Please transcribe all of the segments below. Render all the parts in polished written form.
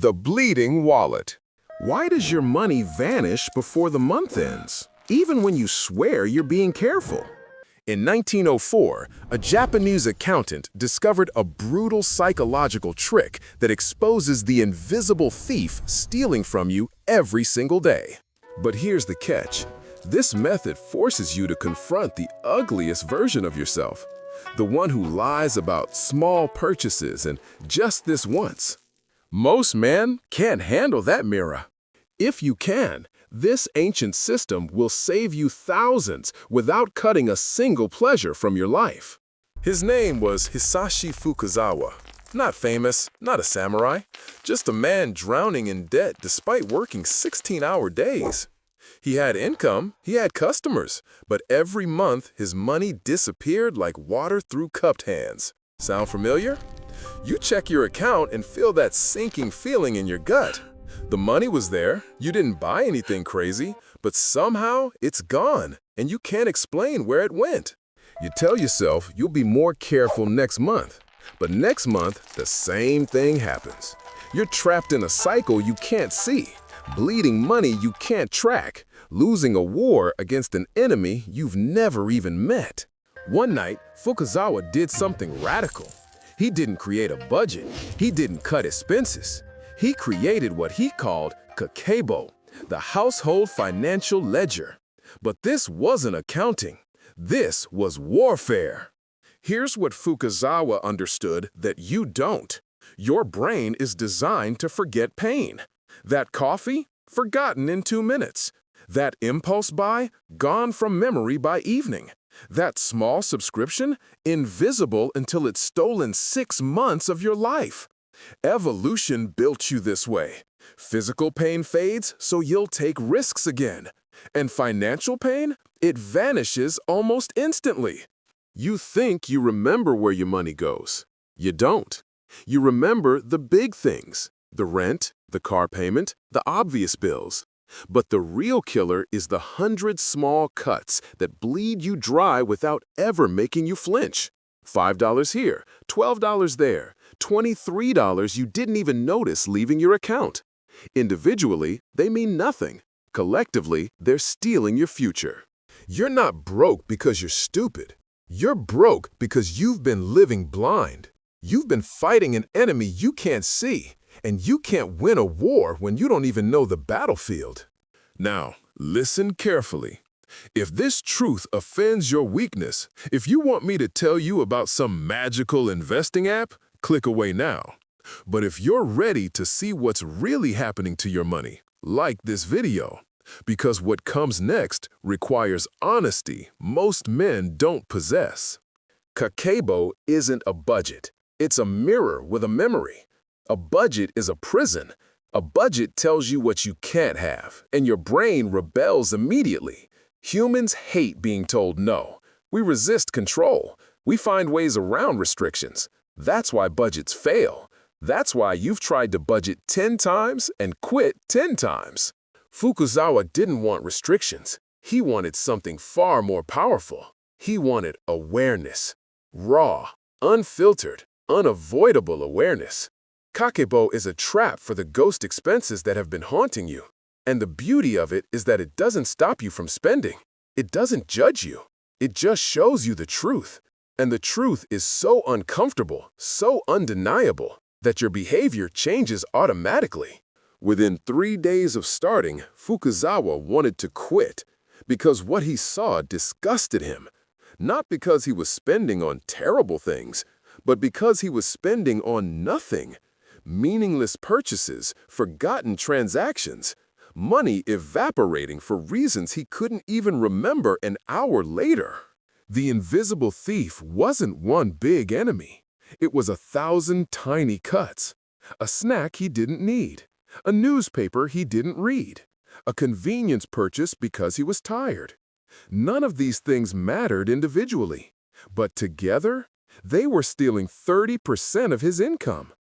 The bleeding wallet. Why does your money vanish before the month ends, even when you swear you're being careful? In 1904, a Japanese accountant discovered a brutal psychological trick that exposes the invisible thief stealing from you every single day. But here's the catch. This method forces you to confront the ugliest version of yourself, the one who lies about small purchases and just this once. Most men can't handle that mirror. If you can, this ancient system will save you thousands without cutting a single pleasure from your life. His name was Hisashi Fukuzawa. Not famous, not a samurai, just a man drowning in debt despite working 16-hour days. He had income, he had customers, but every month his money disappeared like water through cupped hands. Sound familiar? You check your account and feel that sinking feeling in your gut. The money was there, you didn't buy anything crazy, but somehow it's gone, and you can't explain where it went. You tell yourself you'll be more careful next month, but next month the same thing happens. You're trapped in a cycle you can't see, bleeding money you can't track, losing a war against an enemy you've never even met. One night, Fukuzawa did something radical. He didn't create a budget. He didn't cut expenses. He created what he called Kakebo, the household financial ledger. But this wasn't accounting. This was warfare. Here's what Fukuzawa understood that you don't. Your brain is designed to forget pain. That coffee? Forgotten in 2 minutes. That impulse buy? Gone from memory by evening. That small subscription? Invisible until it's stolen 6 months of your life. Evolution built you this way. Physical pain fades, so you'll take risks again. And financial pain? It vanishes almost instantly. You think you remember where your money goes. You don't. You remember the big things. The rent, the car payment, the obvious bills. But the real killer is the 100 small cuts that bleed you dry without ever making you flinch. $5 here, $12 there, $23 you didn't even notice leaving your account. Individually, they mean nothing. Collectively, they're stealing your future. You're not broke because you're stupid. You're broke because you've been living blind. You've been fighting an enemy you can't see. And you can't win a war when you don't even know the battlefield. Now, listen carefully. If this truth offends your weakness, if you want me to tell you about some magical investing app, click away now. But if you're ready to see what's really happening to your money, like this video. Because what comes next requires honesty most men don't possess. Kakebo isn't a budget. It's a mirror with a memory. A budget is a prison. A budget tells you what you can't have, and your brain rebels immediately. Humans hate being told no. We resist control. We find ways around restrictions. That's why budgets fail. That's why you've tried to budget 10 times and quit 10 times. Fukuzawa didn't want restrictions. He wanted something far more powerful. He wanted awareness. Raw, unfiltered, unavoidable awareness. Kakebo is a trap for the ghost expenses that have been haunting you. And the beauty of it is that it doesn't stop you from spending. It doesn't judge you. It just shows you the truth. And the truth is so uncomfortable, so undeniable, that your behavior changes automatically. Within 3 days of starting, Fukuzawa wanted to quit because what he saw disgusted him. Not because he was spending on terrible things, but because he was spending on nothing. Meaningless purchases, forgotten transactions, money evaporating for reasons he couldn't even remember an hour later. The invisible thief wasn't one big enemy. It was 1,000 tiny cuts. A snack he didn't need. A newspaper he didn't read. A convenience purchase because he was tired. None of these things mattered individually. But together, they were stealing 30% of his income.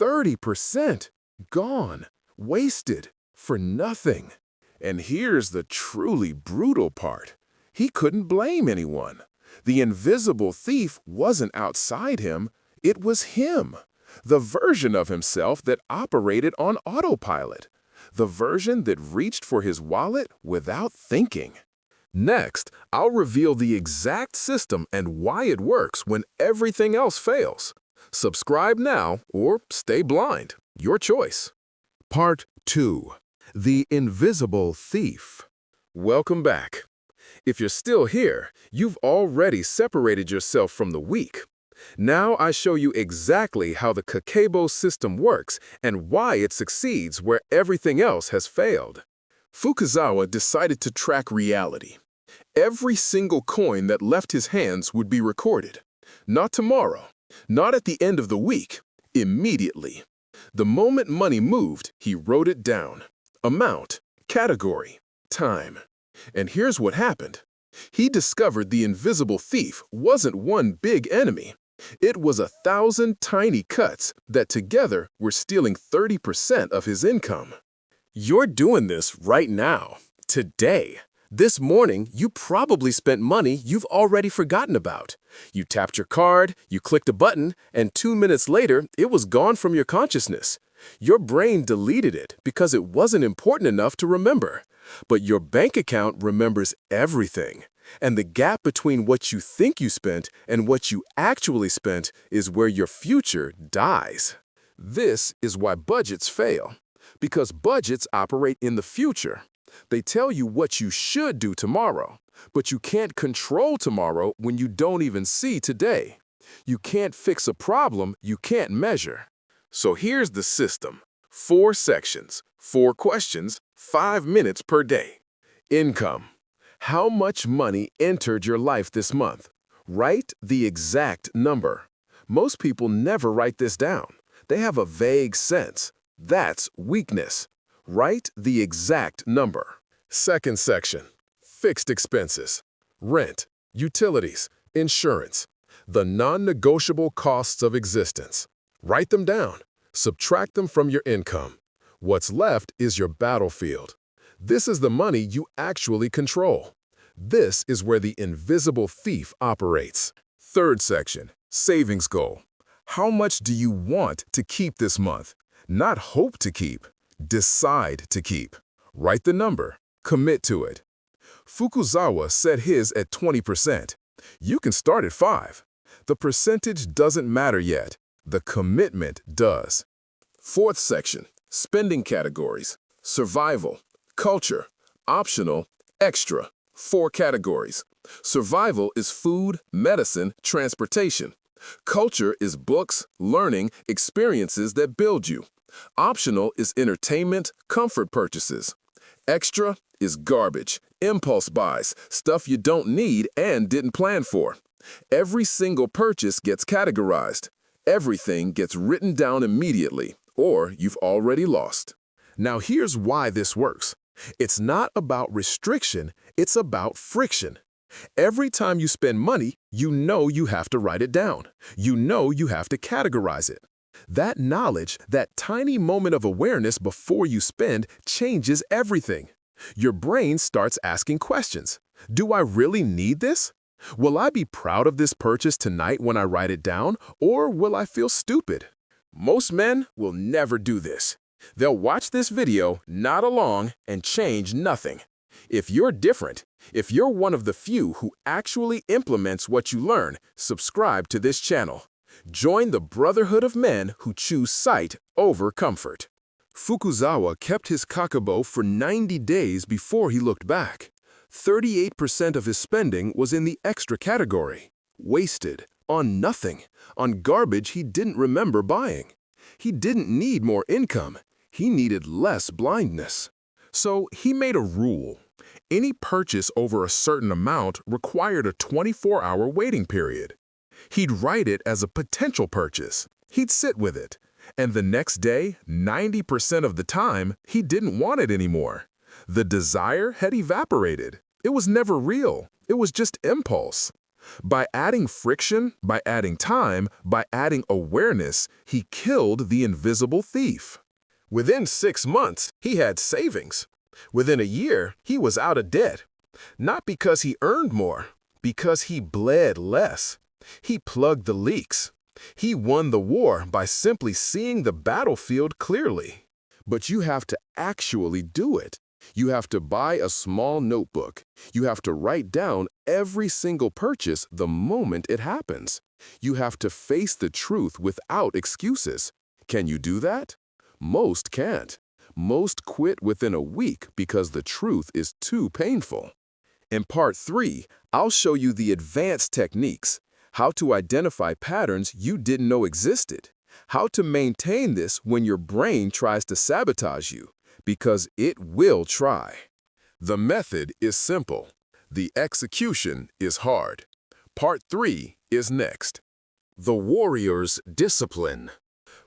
30% gone, wasted, for nothing. And here's the truly brutal part. He couldn't blame anyone. The invisible thief wasn't outside him, it was him. The version of himself that operated on autopilot. The version that reached for his wallet without thinking. Next, I'll reveal the exact system and why it works when everything else fails. Subscribe now or stay blind. Your choice. Part 2. The Invisible Thief. Welcome back. If you're still here, you've already separated yourself from the weak. Now I show you exactly how the Kakebo system works and why it succeeds where everything else has failed. Fukuzawa decided to track reality. Every single coin that left his hands would be recorded. Not tomorrow, not at the end of the week, immediately. The moment money moved, he wrote it down. Amount, category, time. And here's what happened. He discovered the invisible thief wasn't one big enemy. It was 1,000 tiny cuts that together were stealing 30% of his income. You're doing this right now, today. This morning, you probably spent money you've already forgotten about. You tapped your card, you clicked a button, and 2 minutes later, it was gone from your consciousness. Your brain deleted it because it wasn't important enough to remember. But your bank account remembers everything. And the gap between what you think you spent and what you actually spent is where your future dies. This is why budgets fail. Because budgets operate in the future. They tell you what you should do tomorrow, but you can't control tomorrow when you don't even see today. You can't fix a problem you can't measure. So here's the system. 4 sections, 4 questions, 5 minutes per day. Income. How much money entered your life this month? Write the exact number. Most people never write this down. They have a vague sense. That's weakness. Write the exact number. Second section. Fixed expenses. Rent, utilities, insurance. The non-negotiable costs of existence. Write them down. Subtract them from your income. What's left is your battlefield. This is the money you actually control. This is where the invisible thief operates. Third section, savings goal. How much do you want to keep this month? Not hope to keep, decide to keep. Write the number, commit to it. Fukuzawa set his at 20%. You can start at 5. The percentage doesn't matter yet. The commitment does. Fourth section, spending categories. Survival, culture, optional, extra. 4 categories. Survival is food, medicine, transportation. Culture is books, learning, experiences that build you. Optional is entertainment, comfort purchases. Extra is garbage, impulse buys, stuff you don't need and didn't plan for. Every single purchase gets categorized. Everything gets written down immediately, or you've already lost. Now here's why this works. It's not about restriction, it's about friction. Every time you spend money, you know you have to write it down. You know you have to categorize it. That knowledge, that tiny moment of awareness before you spend, changes everything. Your brain starts asking questions. Do I really need this? Will I be proud of this purchase tonight when I write it down, or will I feel stupid? Most men will never do this. They'll watch this video, nod along, and change nothing. If you're different, if you're one of the few who actually implements what you learn, subscribe to this channel. Join the brotherhood of men who choose sight over comfort. Fukuzawa kept his kakebo for 90 days before he looked back. 38% of his spending was in the extra category. Wasted, on nothing, on garbage he didn't remember buying. He didn't need more income. He needed less blindness. So he made a rule. Any purchase over a certain amount required a 24-hour waiting period. He'd write it as a potential purchase. He'd sit with it. And the next day, 90% of the time, he didn't want it anymore. The desire had evaporated. It was never real. It was just impulse. By adding friction, by adding time, by adding awareness, he killed the invisible thief. Within 6 months, he had savings. Within a year, he was out of debt. Not because he earned more, because he bled less. He plugged the leaks. He won the war by simply seeing the battlefield clearly. But you have to actually do it. You have to buy a small notebook. You have to write down every single purchase the moment it happens. You have to face the truth without excuses. Can you do that? Most can't. Most quit within a week because the truth is too painful. In part 3, I'll show you the advanced techniques, how to identify patterns you didn't know existed, how to maintain this when your brain tries to sabotage you, because it will try. The method is simple. The execution is hard. Part 3 is next. The warrior's discipline.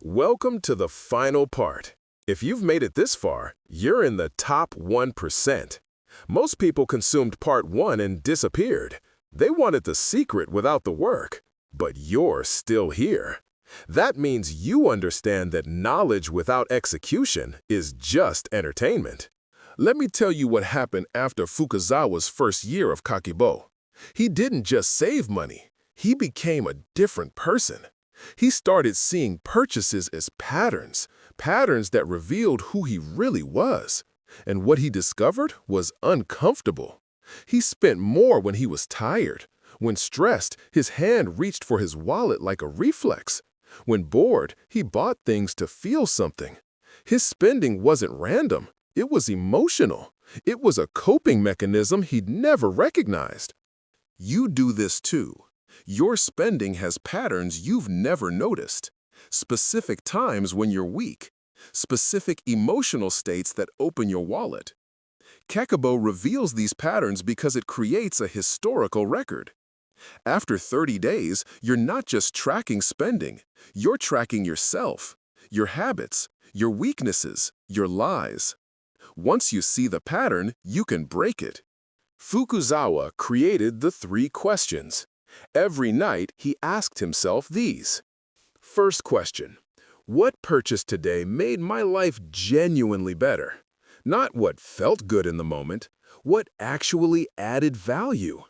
Welcome to the final part. If you've made it this far, you're in the top 1%. Most people consumed part 1 and disappeared. They wanted the secret without the work, but you're still here. That means you understand that knowledge without execution is just entertainment. Let me tell you what happened after Fukuzawa's first year of Kakebo. He didn't just save money, he became a different person. He started seeing purchases as patterns that revealed who he really was. And what he discovered was uncomfortable. He spent more when he was tired. When stressed, his hand reached for his wallet like a reflex. When bored, he bought things to feel something. His spending wasn't random. It was emotional. It was a coping mechanism he'd never recognized. You do this too. Your spending has patterns you've never noticed. Specific times when you're weak. Specific emotional states that open your wallet. Kakebo reveals these patterns because it creates a historical record. After 30 days, you're not just tracking spending, you're tracking yourself, your habits, your weaknesses, your lies. Once you see the pattern, you can break it. Fukuzawa created the 3 questions. Every night, he asked himself these. First question. What purchase today made my life genuinely better? Not what felt good in the moment, what actually added value.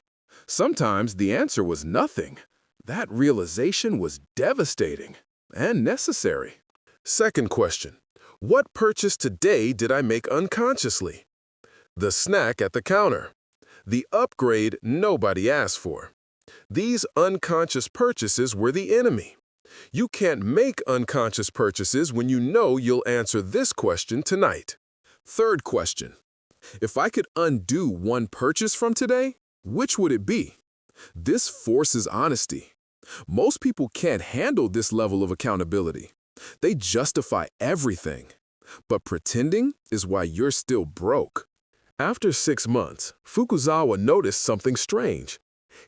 Sometimes the answer was nothing. That realization was devastating and necessary. Second question. What purchase today did I make unconsciously? The snack at the counter. The upgrade nobody asked for. These unconscious purchases were the enemy. You can't make unconscious purchases when you know you'll answer this question tonight. Third question. If I could undo one purchase from today, which would it be? This forces honesty. Most people can't handle this level of accountability. They justify everything. But pretending is why you're still broke. After 6 months, Fukuzawa noticed something strange.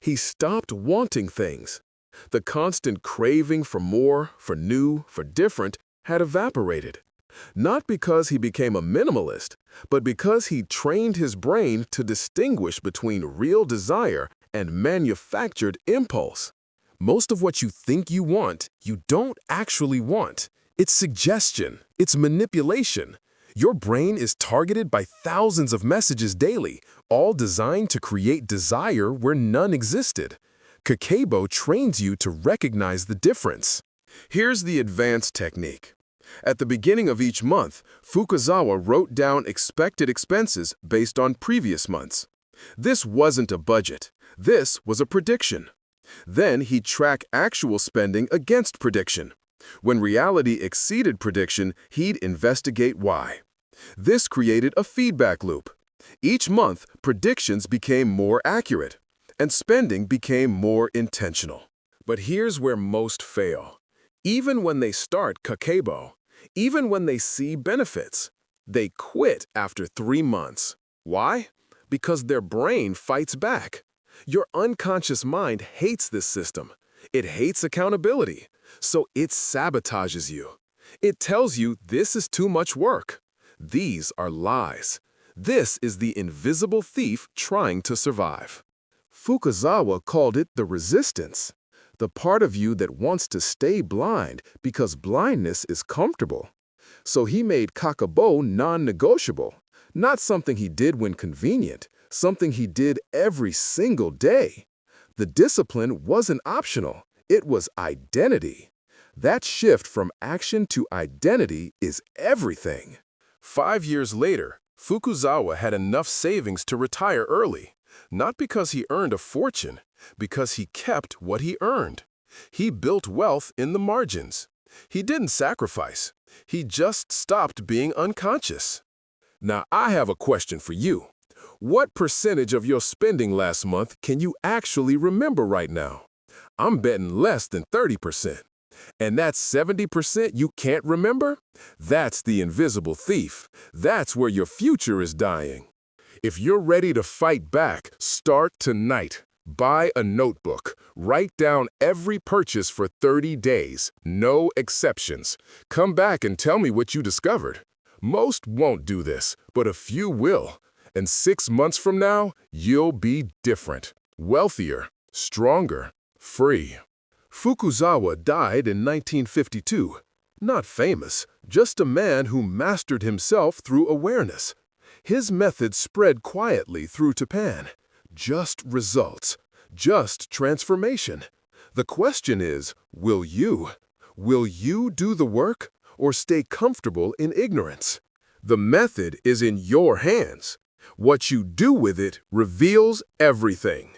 He stopped wanting things. The constant craving for more, for new, for different had evaporated. Not because he became a minimalist, but because he trained his brain to distinguish between real desire and manufactured impulse. Most of what you think you want, you don't actually want. It's suggestion. It's manipulation. Your brain is targeted by thousands of messages daily, all designed to create desire where none existed. Kakebo trains you to recognize the difference. Here's the advanced technique. At the beginning of each month, Fukuzawa wrote down expected expenses based on previous months. This wasn't a budget. This was a prediction. Then he'd track actual spending against prediction. When reality exceeded prediction, he'd investigate why. This created a feedback loop. Each month, predictions became more accurate, and spending became more intentional. But here's where most fail. Even when they start Kakebo, even when they see benefits, they quit after 3 months. Why? Because their brain fights back. Your unconscious mind hates this system. It hates accountability, so it sabotages you. It tells you this is too much work. These are lies. This is the invisible thief trying to survive. Fukuzawa called it the resistance, the part of you that wants to stay blind because blindness is comfortable. So he made Kakebo non-negotiable, not something he did when convenient, something he did every single day. The discipline wasn't optional, It was identity. That shift from action to identity is everything. 5 years later, Fukuzawa had enough savings to retire early, not because he earned a fortune, because he kept what he earned. He built wealth in the margins. He didn't sacrifice. He just stopped being unconscious. Now, I have a question for you. What percentage of your spending last month can you actually remember right now? I'm betting less than 30%. And that 70% you can't remember? That's the invisible thief. That's where your future is dying. If you're ready to fight back, start tonight. Buy a notebook. Write down every purchase for 30 days. No exceptions. Come back and tell me what you discovered. Most won't do this, but a few will. And 6 months from now, you'll be different. Wealthier, stronger, free. Fukuzawa died in 1952. Not famous, just a man who mastered himself through awareness. His method spread quietly through Japan. Just results, just transformation. The question is, will you? Will you do the work or stay comfortable in ignorance? The method is in your hands. What you do with it reveals everything.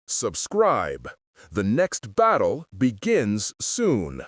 Subscribe. The next battle begins soon.